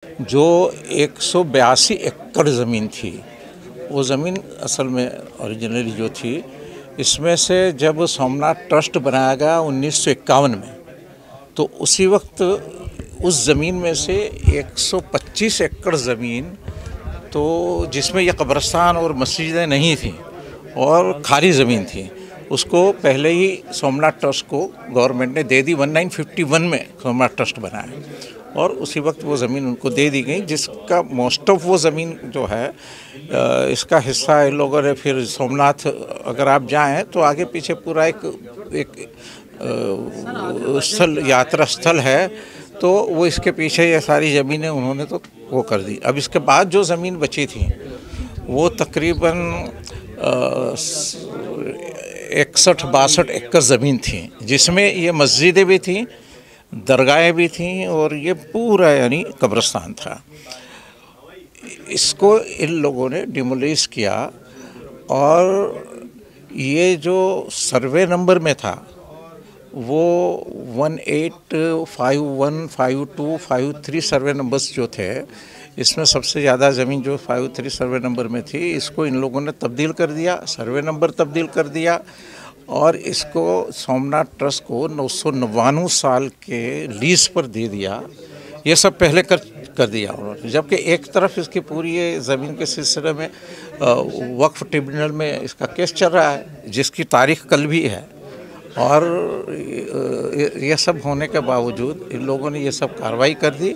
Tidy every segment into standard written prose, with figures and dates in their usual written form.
जो 182 एकड़ ज़मीन थी, वो ज़मीन असल में ओरिजिनली जो थी, इसमें से जब सोमनाथ ट्रस्ट बनाया गया 1951 में, तो उसी वक्त उस ज़मीन में से 125 एकड़ ज़मीन तो जिसमें ये कब्रिस्तान और मस्जिदें नहीं थी और खाली ज़मीन थी, उसको पहले ही सोमनाथ ट्रस्ट को गवर्नमेंट ने दे दी। 1951 में सोमनाथ ट्रस्ट बनाया और उसी वक्त वो ज़मीन उनको दे दी गई, जिसका मोस्ट ऑफ वो ज़मीन जो है इसका हिस्सा इन लोगों ने फिर सोमनाथ, अगर आप जाएं तो आगे पीछे पूरा एक स्थल, यात्रा स्थल है, तो वो इसके पीछे ये सारी ज़मीनें उन्होंने तो वो कर दी। अब इसके बाद जो ज़मीन बची थी वो तकरीबन 61-62 एकड़ ज़मीन थी, जिसमें ये मस्जिदें भी थीं, दरगाहें भी थीं और ये पूरा यानी कब्रिस्तान था। इसको इन लोगों ने डिमोलिश किया और ये जो सर्वे नंबर में था वो 1851, 52, 53 सर्वे नंबर्स जो थे, इसमें सबसे ज़्यादा ज़मीन जो 53 सर्वे नंबर में थी, इसको इन लोगों ने तब्दील कर दिया, सर्वे नंबर तब्दील कर दिया और इसको सोमनाथ ट्रस्ट को 999 साल के लीज पर दे दिया। ये सब पहले कर दिया उन्होंने, जबकि एक तरफ इसकी पूरी ये ज़मीन के सिलसिले में वक्फ ट्रिब्यूनल में इसका केस चल रहा है, जिसकी तारीख कल भी है। और ये सब होने के बावजूद इन लोगों ने ये सब कार्रवाई कर दी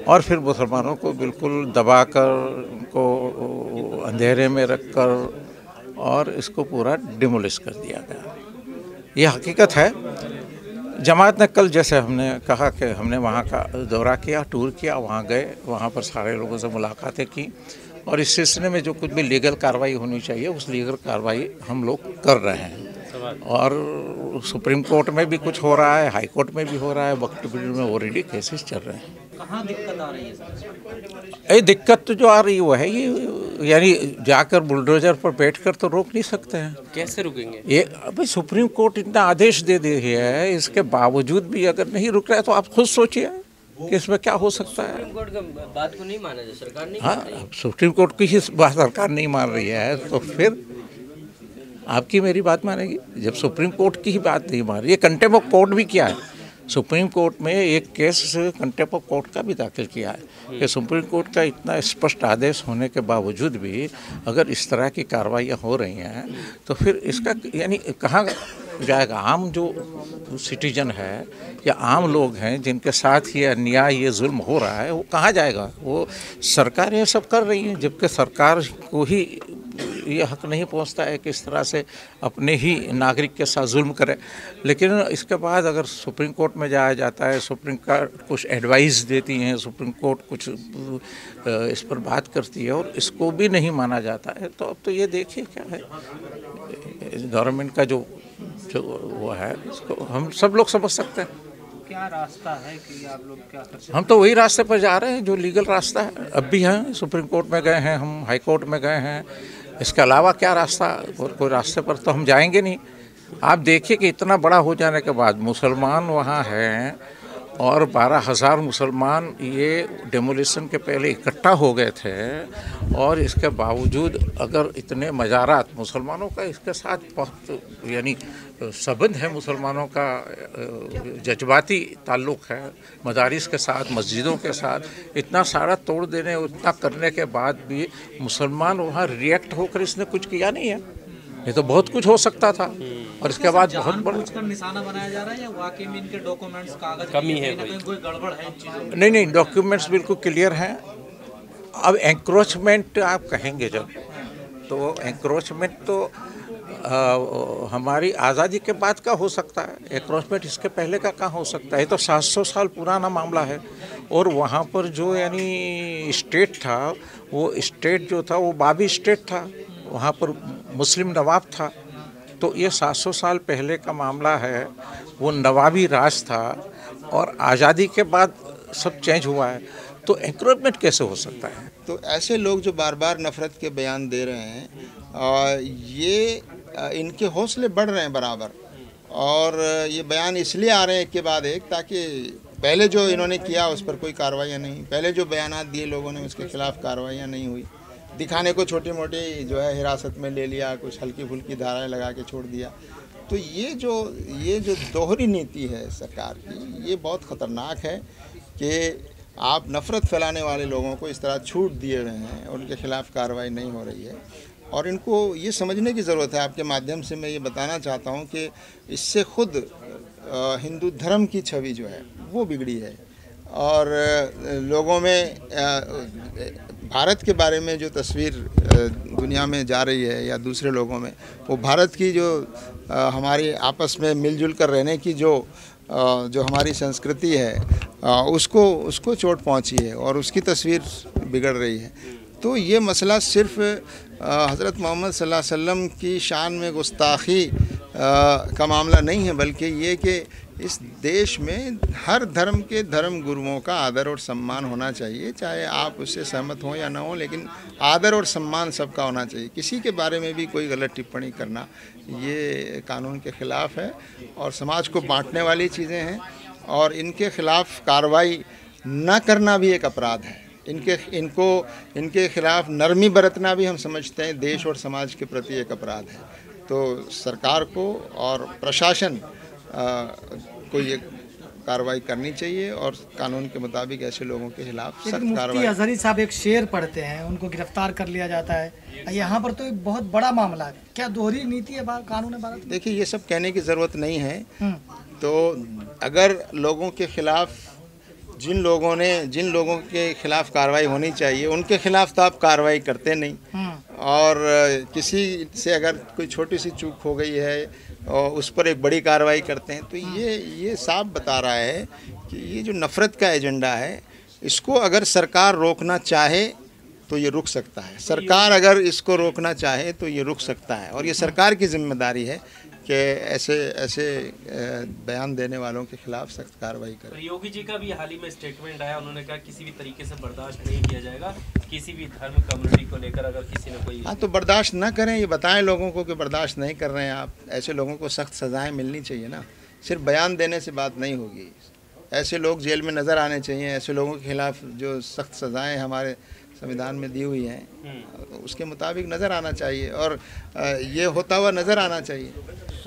और फिर मुसलमानों को बिल्कुल दबाकर, उनको अंधेरे में रखकर और इसको पूरा डिमोलिश कर दिया गया। ये हकीकत है। जमात ने कल, जैसे हमने कहा कि हमने वहाँ का दौरा किया, टूर किया, वहाँ गए, वहाँ पर सारे लोगों से मुलाकातें की और इस सिलसिले में जो कुछ भी लीगल कार्रवाई होनी चाहिए उस लीगल कार्रवाई हम लोग कर रहे हैं। और सुप्रीम कोर्ट में भी कुछ हो रहा है, हाई कोर्ट में भी हो रहा है, वक्त पीरियड में ऑलरेडी केसेस चल रहे हैं। कहाँ दिक्कत आ रही है सर? ये दिक्कत तो जो आ रही है वो है ये, यानी जाकर बुलडोजर पर बैठकर तो रोक नहीं सकते हैं। कैसे रुकेंगे? ये अभी सुप्रीम कोर्ट इतना आदेश दे दी है, इसके बावजूद भी अगर नहीं रुक रहा है तो आप खुद सोचिए कि इसमें क्या हो सकता है। सुप्रीम कोर्ट का बात को नहीं माना जाए, सरकार नहीं हाँ, सुप्रीम कोर्ट की ही बात सरकार नहीं मान रही है तो फिर आपकी मेरी बात मानेगी? जब सुप्रीम कोर्ट की ही बात नहीं मान रही है। कंटेम्प्ट ऑफ कोर्ट भी किया है सुप्रीम कोर्ट में, एक केस कंटेम्प्ट ऑफ कोर्ट का भी दाखिल किया है कि सुप्रीम कोर्ट का इतना स्पष्ट आदेश होने के बावजूद भी अगर इस तरह की कार्रवाइयाँ हो रही हैं तो फिर इसका यानी कहाँ जाएगा? आम जो सिटीजन है या आम लोग हैं जिनके साथ ये अन्याय, ये जुल्म हो रहा है, वो कहाँ जाएगा? वो सरकार ये सब कर रही है, जबकि सरकार को ही ये हक नहीं पहुंचता है कि इस तरह से अपने ही नागरिक के साथ जुल्म करे। लेकिन इसके बाद अगर सुप्रीम कोर्ट में जाया जाता है, सुप्रीम कोर्ट कुछ एडवाइस देती हैं, सुप्रीम कोर्ट कुछ इस पर बात करती है और इसको भी नहीं माना जाता है, तो अब तो ये देखिए क्या है गवर्नमेंट का जो वो है, इसको हम सब लोग समझ सकते हैं। क्या रास्ता है कि आप लोग क्या कर सकते हैं? हम तो वही रास्ते पर जा रहे हैं जो लीगल रास्ता है। अब भी हैं, सुप्रीम कोर्ट में गए हैं, हम हाई कोर्ट में गए हैं, इसके अलावा क्या रास्ता? और कोई रास्ते पर तो हम जाएंगे नहीं। आप देखिए कि इतना बड़ा हो जाने के बाद मुसलमान वहाँ हैं और 12,000 मुसलमान ये डेमोलिशन के पहले इकट्ठा हो गए थे और इसके बावजूद अगर इतने मज़ारात मुसलमानों का इसके साथ बहुत यानी संबंध है, मुसलमानों का जज्बाती ताल्लुक़ है मदारिस के साथ, मस्जिदों के साथ, इतना सारा तोड़ देने, इतना करने के बाद भी मुसलमान वहाँ रिएक्ट होकर इसने कुछ किया नहीं है। ये तो बहुत कुछ हो सकता था और इसके बाद बहुत बड़ा निशाना बनाया जा रहा है या वाकई में इनके डॉक्यूमेंट्स, कागज कमी है, कोई गड़बड़ है इन चीज़ों में? नहीं, डॉक्यूमेंट्स बिल्कुल क्लियर हैं। अब एंक्रोचमेंट आप कहेंगे जब, तो एंक्रोचमेंट तो हमारी आज़ादी के बाद का हो सकता है, एंक्रोचमेंट इसके पहले का कहाँ हो सकता है? ये तो 700 साल पुराना मामला है और वहाँ पर जो यानी स्टेट था, वो स्टेट जो था वो बाबी स्टेट था, वहाँ पर मुस्लिम नवाब था। तो ये 700 साल पहले का मामला है, वो नवाबी राज था और आज़ादी के बाद सब चेंज हुआ है, तो एंक्रोचमेंट कैसे हो सकता है? तो ऐसे लोग जो बार बार नफ़रत के बयान दे रहे हैं, ये इनके हौसले बढ़ रहे हैं बराबर, और ये बयान इसलिए आ रहे हैं एक के बाद एक ताकि पहले जो इन्होंने किया उस पर कोई कार्रवाई नहीं, पहले जो बयानात दिए लोगों ने उसके खिलाफ कार्रवाइयाँ नहीं हुई, दिखाने को छोटी मोटी जो है हिरासत में ले लिया, कुछ हल्की फुल्की धाराएं लगा के छोड़ दिया। तो ये जो दोहरी नीति है सरकार की, ये बहुत ख़तरनाक है कि आप नफ़रत फैलाने वाले लोगों को इस तरह छूट दिए हुए हैं, उनके खिलाफ़ कार्रवाई नहीं हो रही है। और इनको ये समझने की ज़रूरत है। आपके माध्यम से मैं ये बताना चाहता हूँ कि इससे खुद हिंदू धर्म की छवि जो है वो बिगड़ी है, और लोगों में भारत के बारे में जो तस्वीर दुनिया में जा रही है या दूसरे लोगों में, वो भारत की जो हमारी आपस में मिलजुल कर रहने की जो हमारी संस्कृति है उसको चोट पहुंची है और उसकी तस्वीर बिगड़ रही है। तो ये मसला सिर्फ हज़रत मोहम्मद सल्लल्लाहु अलैहि वसल्लम की शान में गुस्ताखी का मामला नहीं है, बल्कि ये कि इस देश में हर धर्म के धर्म गुरुओं का आदर और सम्मान होना चाहिए, चाहे आप उससे सहमत हों या ना हों, लेकिन आदर और सम्मान सबका होना चाहिए। किसी के बारे में भी कोई गलत टिप्पणी करना ये कानून के ख़िलाफ़ है और समाज को बांटने वाली चीज़ें हैं, और इनके ख़िलाफ़ कार्रवाई न करना भी एक अपराध है। इनके खिलाफ़ नरमी बरतना भी हम समझते हैं देश और समाज के प्रति एक अपराध है। तो सरकार को और प्रशासन को ये कार्रवाई करनी चाहिए और कानून के मुताबिक ऐसे लोगों के खिलाफ सख्त कार्रवाई। मुफ्ती अजहरी साहब एक शेर पढ़ते हैं, उनको गिरफ्तार कर लिया जाता है, यहाँ पर तो एक बहुत बड़ा मामला है। क्या दोहरी नीति है कानून भारत? देखिए, ये सब कहने की ज़रूरत नहीं है। तो अगर लोगों के खिलाफ जिन लोगों के खिलाफ कार्रवाई होनी चाहिए उनके खिलाफ तो आप कार्रवाई करते नहीं, और किसी से अगर कोई छोटी सी चूक हो गई है और उस पर एक बड़ी कार्रवाई करते हैं, तो ये साफ बता रहा है कि ये जो नफ़रत का एजेंडा है इसको अगर सरकार रोकना चाहे तो ये रुक सकता है। सरकार अगर इसको रोकना चाहे तो ये रुक सकता है, और ये सरकार की जिम्मेदारी है कि ऐसे बयान देने वालों के खिलाफ सख्त कार्रवाई करें। योगी जी का भी हाल ही में स्टेटमेंट आया, उन्होंने कहा किसी भी तरीके से बर्दाश्त नहीं किया जाएगा किसी भी धर्म कम्युनिटी को लेकर, अगर किसी ने कोई। हाँ, तो बर्दाश्त ना करें, ये बताएं लोगों को कि बर्दाश्त नहीं कर रहे हैं आप। ऐसे लोगों को सख्त सज़ाएँ मिलनी चाहिए ना, सिर्फ बयान देने से बात नहीं होगी। ऐसे लोग जेल में नज़र आने चाहिए, ऐसे लोगों के खिलाफ जो सख्त सज़ाएँ हमारे संविधान में दी हुई हैं उसके मुताबिक नज़र आना चाहिए, और ये होता हुआ नज़र आना चाहिए।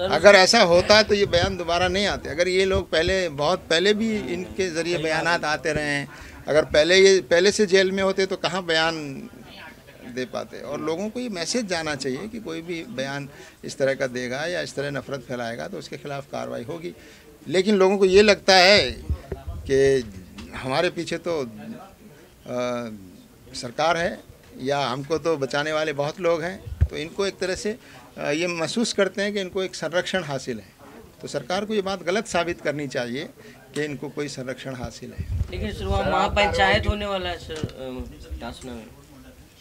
अगर ऐसा होता तो ये बयान दोबारा नहीं आते। अगर ये लोग बहुत पहले भी इनके ज़रिए बयानात आते रहे हैं, अगर पहले से जेल में होते तो कहाँ बयान दे पाते। और लोगों को ये मैसेज जाना चाहिए कि कोई भी बयान इस तरह का देगा या इस तरह नफ़रत फैलाएगा तो उसके खिलाफ़ कार्रवाई होगी। लेकिन लोगों को ये लगता है कि हमारे पीछे तो सरकार है या हमको तो बचाने वाले बहुत लोग हैं, तो इनको एक तरह से ये महसूस करते हैं कि इनको एक संरक्षण हासिल है। तो सरकार को ये बात गलत साबित करनी चाहिए कि इनको कोई संरक्षण हासिल है। लेकिन शुरुआत महापंचायत होने वाला है सर टासना में।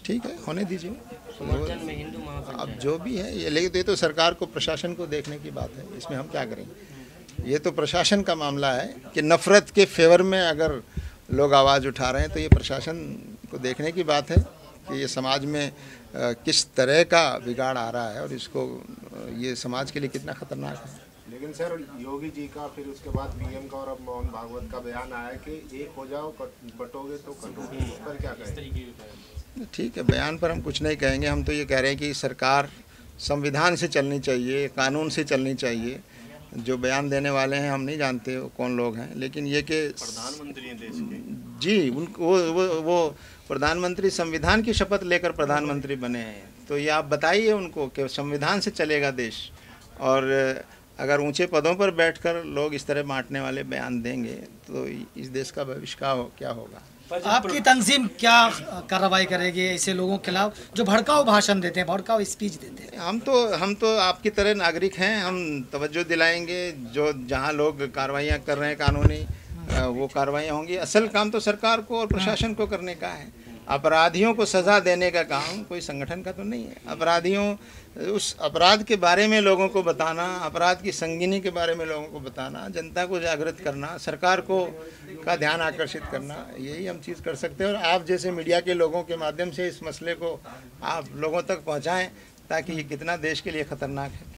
ठीक है, होने दीजिए, समर्थन में हिंदू महापंचायत अब जो भी है ये, लेकिन ये तो सरकार को प्रशासन को देखने की बात है, इसमें हम क्या करेंगे। ये तो प्रशासन का मामला है कि नफ़रत के फेवर में अगर लोग आवाज़ उठा रहे हैं तो ये प्रशासन को देखने की बात है कि ये समाज में किस तरह का बिगाड़ आ रहा है और इसको ये समाज के लिए कितना खतरनाक है। लेकिन सर योगी जी का फिर उसके बाद पीएम का और अब मोहन भागवत का बयान आया कि एक हो जाओ बटोगे तो कटोगे, उस पर क्या कहें? ठीक है, बयान पर हम कुछ नहीं कहेंगे। हम तो ये कह रहे हैं कि सरकार संविधान से चलनी चाहिए, कानून से चलनी चाहिए। जो बयान देने वाले हैं हम नहीं जानते वो कौन लोग हैं, लेकिन ये कि प्रधानमंत्री हैं देश के, जी उनको वो प्रधानमंत्री संविधान की शपथ लेकर प्रधानमंत्री बने हैं। तो ये आप बताइए उनको कि संविधान से चलेगा देश, और अगर ऊंचे पदों पर बैठकर लोग इस तरह बांटने वाले बयान देंगे तो इस देश का भविष्य क्या होगा। आपकी तंजीम क्या कार्रवाई करेगी ऐसे लोगों के खिलाफ जो भड़काऊ भाषण देते हैं, भड़काऊ स्पीच देते हैं? हम तो आपकी तरह नागरिक हैं, हम तवज्जो दिलाएंगे। जो जहां लोग कार्रवाइयां कर रहे हैं कानूनी, वो कार्रवाइयां होंगी। असल काम तो सरकार को और प्रशासन को करने का है। अपराधियों को सज़ा देने का काम कोई संगठन का तो नहीं है। अपराधियों उस अपराध के बारे में लोगों को बताना, अपराध की संगीनी के बारे में लोगों को बताना, जनता को जागृत करना, सरकार का ध्यान आकर्षित करना, यही हम चीज़ कर सकते हैं। और आप जैसे मीडिया के लोगों के माध्यम से इस मसले को आप लोगों तक पहुंचाएं ताकि ये कितना देश के लिए ख़तरनाक है।